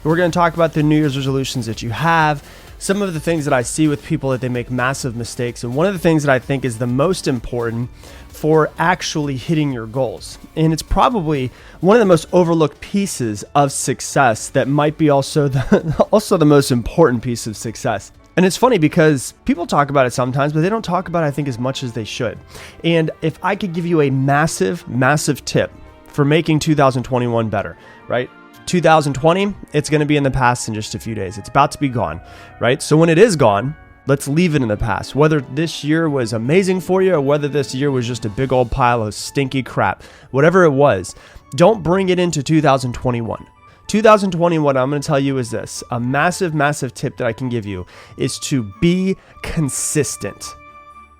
We're going to talk about the New Year's resolutions that you have, some of the things that I see with people that they make massive mistakes, and one of the things that I think is the most important for actually hitting your goals. And it's probably one of the most overlooked pieces of success that might be also the most important piece of success. And it's funny because people talk about it sometimes, but they don't talk about it, I think, as much as they should. And if I could give you a massive, massive tip for making 2021 better, right? 2020, it's going to be in the past in just a few days. It's about to be gone, right? So when it is gone, let's leave it in the past. Whether this year was amazing for you or whether this year was just a big old pile of stinky crap, whatever it was, don't bring it into 2021. 2021, I'm going to tell you is this. A massive, massive tip that I can give you is to be consistent,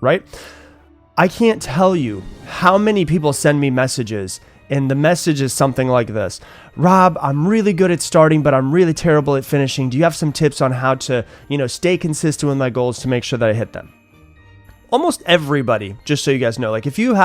right? I can't tell you how many people send me messages, and the message is something like this. Rob, I'm really good at starting, but I'm really terrible at finishing. Do you have some tips on how to, stay consistent with my goals to make sure that I hit them? Almost everybody, just so you guys know, like if you're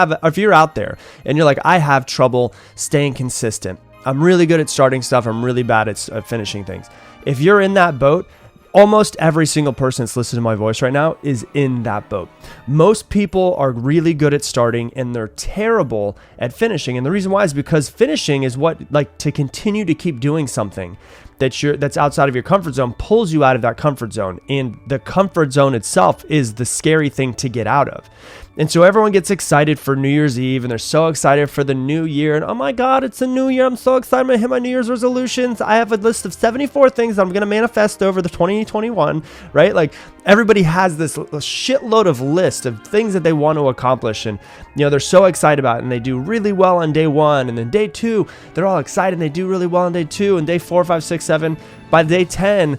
out there and you're like, I have trouble staying consistent. I'm really good at starting stuff. I'm really bad at finishing things. If you're in that boat, almost every single person that's listening to my voice right now is in that boat. Most people are really good at starting and they're terrible at finishing. And the reason why is because finishing is to continue to keep doing something that's outside of your comfort zone pulls you out of that comfort zone. And the comfort zone itself is the scary thing to get out of. And so everyone gets excited for New Year's Eve and they're so excited for the new year. And oh my God, it's a new year. I'm so excited. I'm going to hit my New Year's resolutions. I have a list of 74 things I'm going to manifest over the 2021, right? Like everybody has this shitload of list of things that they want to accomplish. And, they're so excited about it and they do really well on day one. And then day two, they're all excited and they do really well on day two and day 4, 5, 6, 7. By day 10,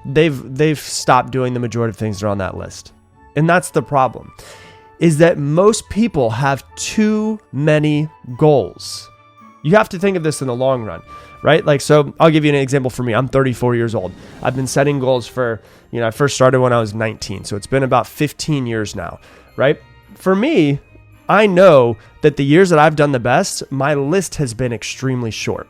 they've stopped doing the majority of things that are on that list. And that's the problem. Is that most people have too many goals. You have to think of this in the long run, right? So I'll give you an example for me. I'm 34 years old. I've been setting goals for, I first started when I was 19. So it's been about 15 years now, right? For me, I know that the years that I've done the best, my list has been extremely short.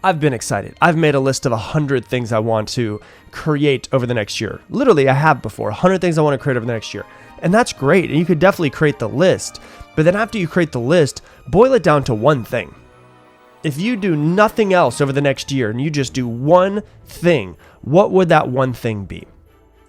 I've been excited. I've made a list of 100 things I want to create over the next year. Literally, I have before 100 things I want to create over the next year. And that's great. And you could definitely create the list. But then after you create the list, boil it down to one thing. If you do nothing else over the next year and you just do one thing, what would that one thing be?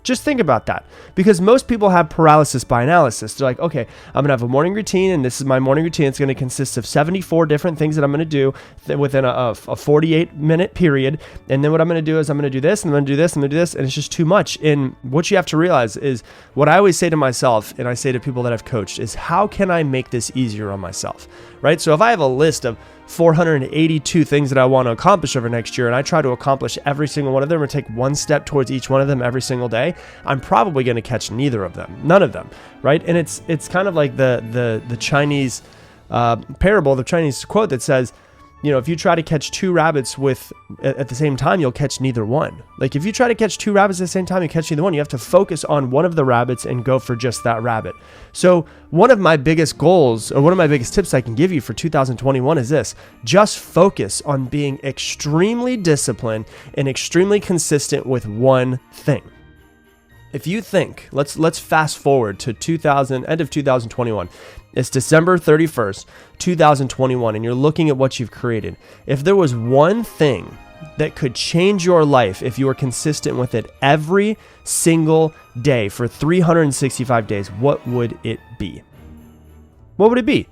Just think about that, because most people have paralysis by analysis. They're like, okay, I'm going to have a morning routine, and this is my morning routine. It's going to consist of 74 different things that I'm going to do within a 48-minute period. And then what I'm going to do is I'm going to do this, and I'm going to do this, and I'm going to do this, and it's just too much. And what you have to realize is what I always say to myself, and I say to people that I've coached, is how can I make this easier on myself, right? So if I have a list of 482 things that I want to accomplish over next year, and I try to accomplish every single one of them or take one step towards each one of them every single day, I'm probably going to catch none of them, right? And it's kind of like the Chinese parable, the Chinese quote that says, if you try to catch two rabbits at the same time, you'll catch neither one. Like if you try to catch two rabbits at the same time, you catch neither one. You have to focus on one of the rabbits and go for just that rabbit. So one of my biggest goals, or one of my biggest tips I can give you for 2021 is this: just focus on being extremely disciplined and extremely consistent with one thing. If you think, let's fast forward to end of 2021. It's December 31st, 2021, and you're looking at what you've created. If there was one thing that could change your life if you were consistent with it every single day for 365 days, what would it be? What would it be?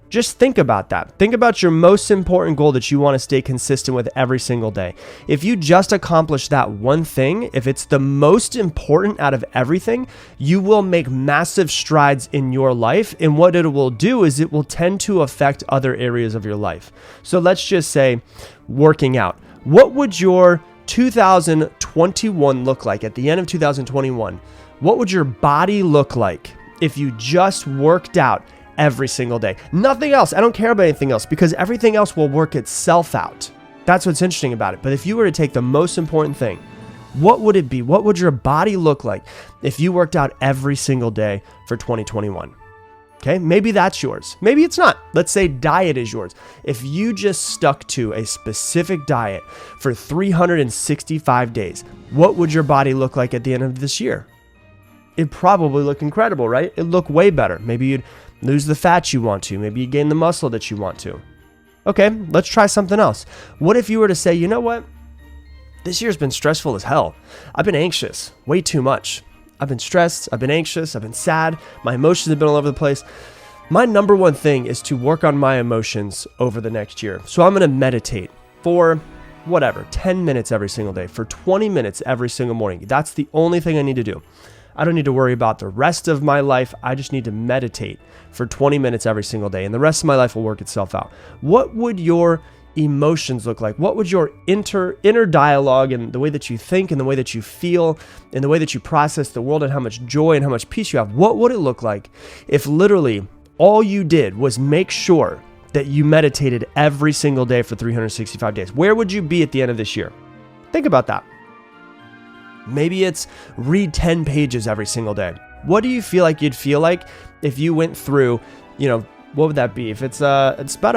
Just think about that. Think about your most important goal that you want to stay consistent with every single day. If you just accomplish that one thing, if it's the most important out of everything, you will make massive strides in your life. And what it will do is it will tend to affect other areas of your life. So let's just say working out. What would your 2021 look like at the end of 2021? What would your body look like if you just worked out every single day? Nothing else. I don't care about anything else, because everything else will work itself out. That's what's interesting about it. But if you were to take the most important thing, what would it be? What would your body look like if you worked out every single day for 2021? Okay, maybe that's yours. Maybe it's not. Let's say diet is yours. If you just stuck to a specific diet for 365 days, what would your body look like at the end of this year? It'd probably look incredible, right? It'd look way better. Maybe you'd lose the fat you want to. Maybe you gain the muscle that you want to. Okay, let's try something else. What if you were to say, you know what? This year's been stressful as hell. I've been anxious way too much. I've been stressed, I've been anxious, I've been sad, my emotions have been all over the place. My number one thing is to work on my emotions over the next year. So I'm going to meditate for 10 minutes every single day, for 20 minutes every single morning. That's the only thing I need to do. I don't need to worry about the rest of my life. I just need to meditate for 20 minutes every single day, and the rest of my life will work itself out. What would your emotions look like? What would your inner dialogue and the way that you think and the way that you feel and the way that you process the world and how much joy and how much peace you have, what would it look like if literally all you did was make sure that you meditated every single day for 365 days? Where would you be at the end of this year? Think about that. Maybe it's read 10 pages every single day. What do you feel like you'd feel like if you went through, what would that be? If it's about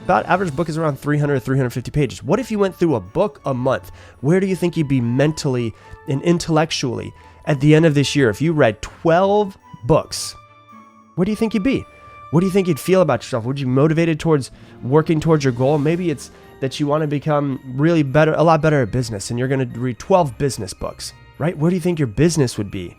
average book is around 300 or 350 pages. What if you went through a book a month? Where do you think you'd be mentally and intellectually at the end of this year? If you read 12 books, where do you think you'd be? What do you think you'd feel about yourself? Would you be motivated towards working towards your goal? Maybe it's that you want to become a lot better at business, and you're going to read 12 business books, right? Where do you think your business would be?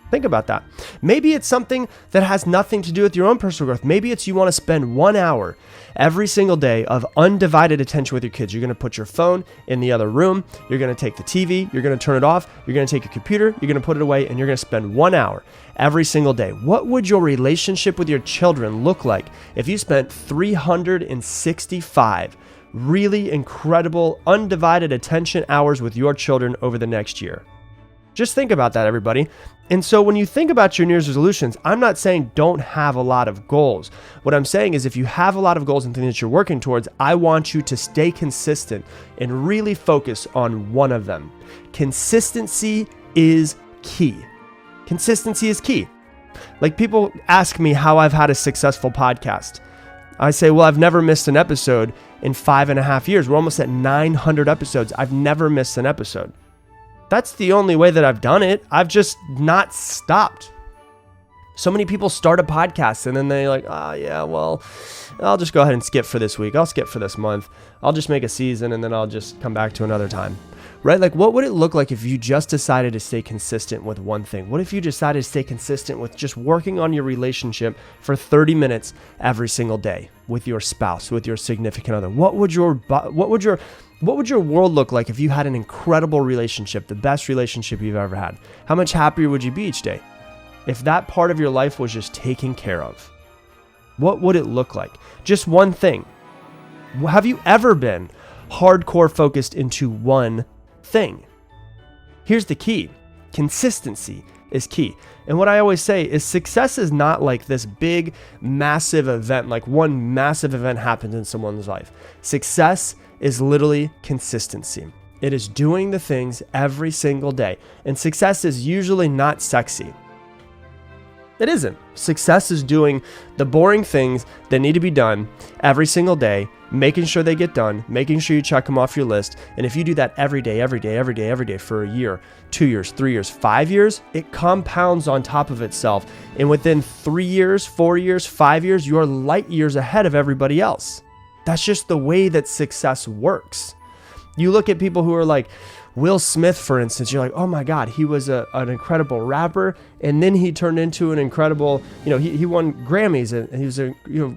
Think about that. Maybe it's something that has nothing to do with your own personal growth. Maybe it's you want to spend 1 hour every single day of undivided attention with your kids. You're going to put your phone in the other room. You're going to take the TV. You're going to turn it off. You're going to take your computer. You're going to put it away, and you're going to spend 1 hour every single day. What would your relationship with your children look like if you spent 365 really incredible, undivided attention hours with your children over the next year? Just think about that, everybody. And so when you think about your New Year's resolutions, I'm not saying don't have a lot of goals. What I'm saying is if you have a lot of goals and things that you're working towards, I want you to stay consistent and really focus on one of them. Consistency is key. Consistency is key. Like, people ask me how I've had a successful podcast. I say, well, I've never missed an episode in 5.5 years. We're almost at 900 episodes. I've never missed an episode. That's the only way that I've done it. I've just not stopped. So many people start a podcast and then they're like, well, I'll just go ahead and skip for this week. I'll skip for this month. I'll just make a season and then I'll just come back to another time. Right? Like, what would it look like if you just decided to stay consistent with one thing? What if you decided to stay consistent with just working on your relationship for 30 minutes every single day with your spouse, with your significant other? What would your world look like if you had an incredible relationship, the best relationship you've ever had? How much happier would you be each day if that part of your life was just taken care of? What would it look like? Just one thing. Have you ever been hardcore focused into one thing? Here's the key. Consistency is key. And what I always say is success is not like this big, massive event, like one massive event happens in someone's life. Success is literally consistency. It is doing the things every single day. And success is usually not sexy. It isn't. Success is doing the boring things that need to be done every single day, making sure they get done, making sure you check them off your list. And if you do that every day for a year, 2 years, 3 years, 5 years, it compounds on top of itself. And within 3 years, 4 years, 5 years, you're light years ahead of everybody else. That's just the way that success works. You look at people who are like Will Smith, for instance, you're like, oh my God, he was an incredible rapper. And then he turned into an incredible, he won Grammys and he was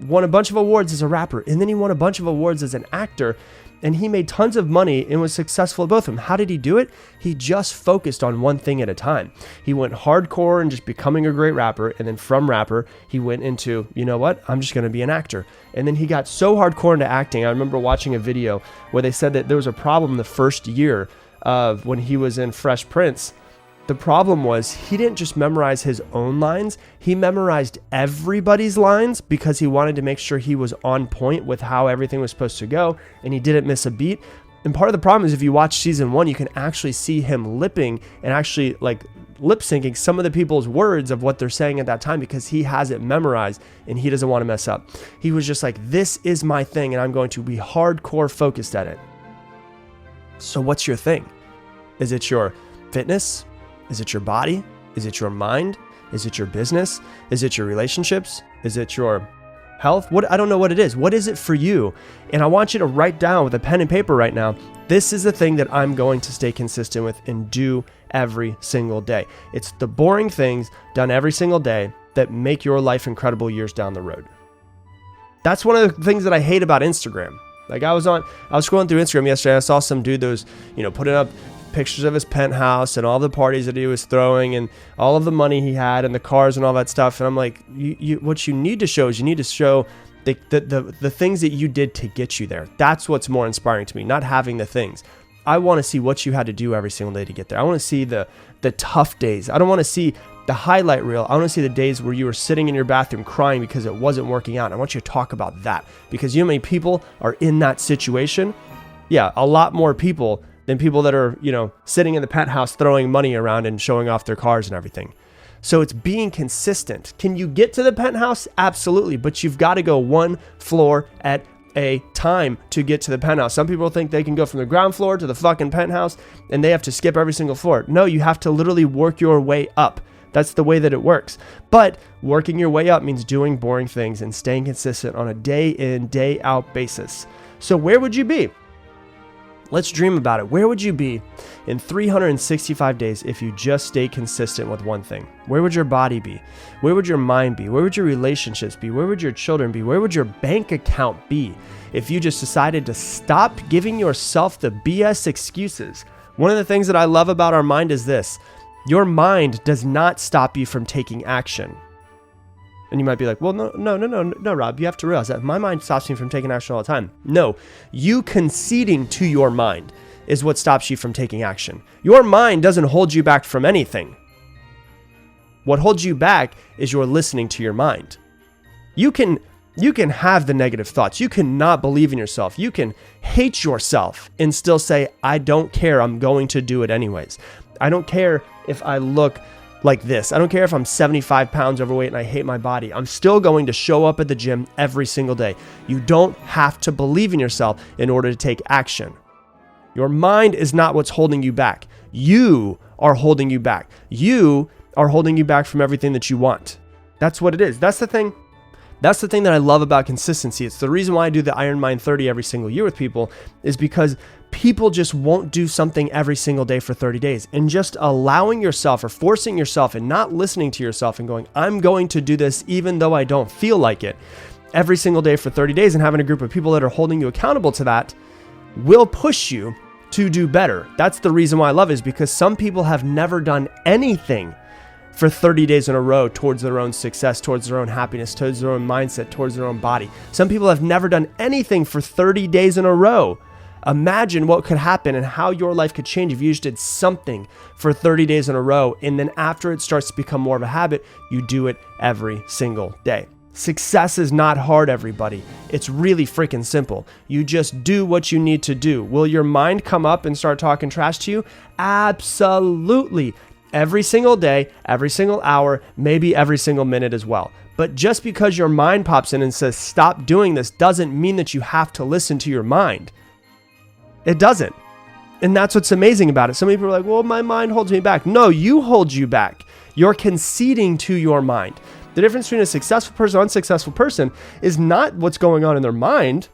won a bunch of awards as a rapper. And then he won a bunch of awards as an actor. And he made tons of money and was successful at both of them. How did he do it? He just focused on one thing at a time. He went hardcore and just becoming a great rapper. And then from rapper, he went into, I'm just going to be an actor. And then he got so hardcore into acting. I remember watching a video where they said that there was a problem the first year of when he was in Fresh Prince. The problem was he didn't just memorize his own lines. He memorized everybody's lines because he wanted to make sure he was on point with how everything was supposed to go, and he didn't miss a beat. And part of the problem is if you watch season 1, you can actually see him lipping and actually like lip syncing some of the people's words of what they're saying at that time because he has it memorized and he doesn't want to mess up. He was just like, this is my thing and I'm going to be hardcore focused at it. So what's your thing? Is it your fitness? Is it your body? Is it your mind? Is it your business? Is it your relationships? Is it your health? I don't know what it is. What is it for you? And I want you to write down with a pen and paper right now, this is the thing that I'm going to stay consistent with and do every single day. It's the boring things done every single day that make your life incredible years down the road. That's one of the things that I hate about Instagram. Like I was scrolling through Instagram yesterday. I saw some dude that was, putting up pictures of his penthouse and all the parties that he was throwing and all of the money he had and the cars and all that stuff. And I'm like, what you need to show is the things that you did to get you there. That's what's more inspiring to me, not having the things. I want to see what you had to do every single day to get there. I want to see the tough days. I don't want to see the highlight reel. I want to see the days where you were sitting in your bathroom crying because it wasn't working out. I want you to talk about that because you know how many people are in that situation? Yeah, a lot more people than people that are, sitting in the penthouse throwing money around and showing off their cars and everything. So it's being consistent. Can you get to the penthouse? Absolutely. But you've got to go one floor at a time to get to the penthouse. Some people think they can go from the ground floor to the fucking penthouse and they have to skip every single floor. No, you have to literally work your way up. That's the way that it works. But working your way up means doing boring things and staying consistent on a day in, day out basis. So where would you be? Let's dream about it. Where would you be in 365 days if you just stay consistent with one thing? Where would your body be? Where would your mind be? Where would your relationships be? Where would your children be? Where would your bank account be if you just decided to stop giving yourself the BS excuses? One of the things that I love about our mind is this. Your mind does not stop you from taking action. And you might be like, well, no, Rob, you have to realize that my mind stops me from taking action all the time. No, you conceding to your mind is what stops you from taking action. Your mind doesn't hold you back from anything. What holds you back is you're listening to your mind. You can have the negative thoughts. You can not believe in yourself. You can hate yourself and still say, I don't care. I'm going to do it anyways. I don't care if I look like this. I don't care if I'm 75 pounds overweight and I hate my body. I'm still going to show up at the gym every single day. You don't have to believe in yourself in order to take action. Your mind is not what's holding you back. You are holding you back. You are holding you back from everything that you want. That's what it is. That's the thing. That's the thing that I love about consistency. It's the reason why I do the Iron Mind 30 every single year with people is because people just won't do something every single day for 30 days. And just allowing yourself or forcing yourself and not listening to yourself and going, I'm going to do this even though I don't feel like it every single day for 30 days and having a group of people that are holding you accountable to that will push you to do better. That's the reason why I love it is because some people have never done anything for 30 days in a row towards their own success, towards their own happiness, towards their own mindset, towards their own body. Some people have never done anything for 30 days in a row. Imagine what could happen and how your life could change if you just did something for 30 days in a row. And then after it starts to become more of a habit, you do it every single day. Success is not hard, everybody. It's really freaking simple. You just do what you need to do. Will your mind come up and start talking trash to you? Absolutely. Every single day, every single hour, maybe every single minute as well. But just because your mind pops in and says, stop doing this, doesn't mean that you have to listen to your mind. It doesn't. And that's what's amazing about it. Some people are like, well, my mind holds me back. No, you hold you back. You're conceding to your mind. The difference between a successful person and an unsuccessful person is not what's going on in their mind.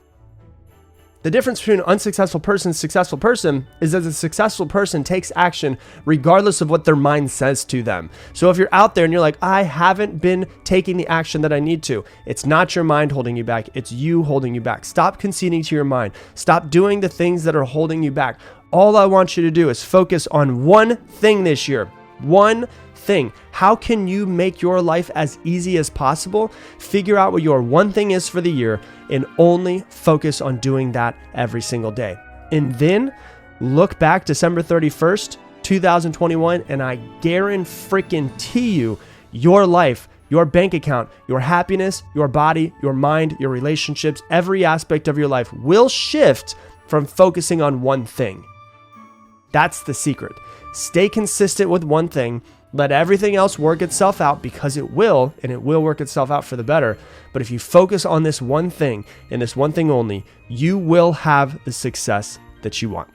The difference between an unsuccessful person and a successful person is that a successful person takes action regardless of what their mind says to them. So if you're out there and you're like, I haven't been taking the action that I need to, it's not your mind holding you back. It's you holding you back. Stop conceding to your mind. Stop doing the things that are holding you back. All I want you to do is focus on one thing this year. One thing. How can you make your life as easy as possible? Figure out what your one thing is for the year and only focus on doing that every single day. And then look back December 31st, 2021, and I guarantee you your life, your bank account, your happiness, your body, your mind, your relationships, every aspect of your life will shift from focusing on one thing. That's the secret. Stay consistent with one thing. Let everything else work itself out, because it will, and it will work itself out for the better. But if you focus on this one thing and this one thing only, you will have the success that you want.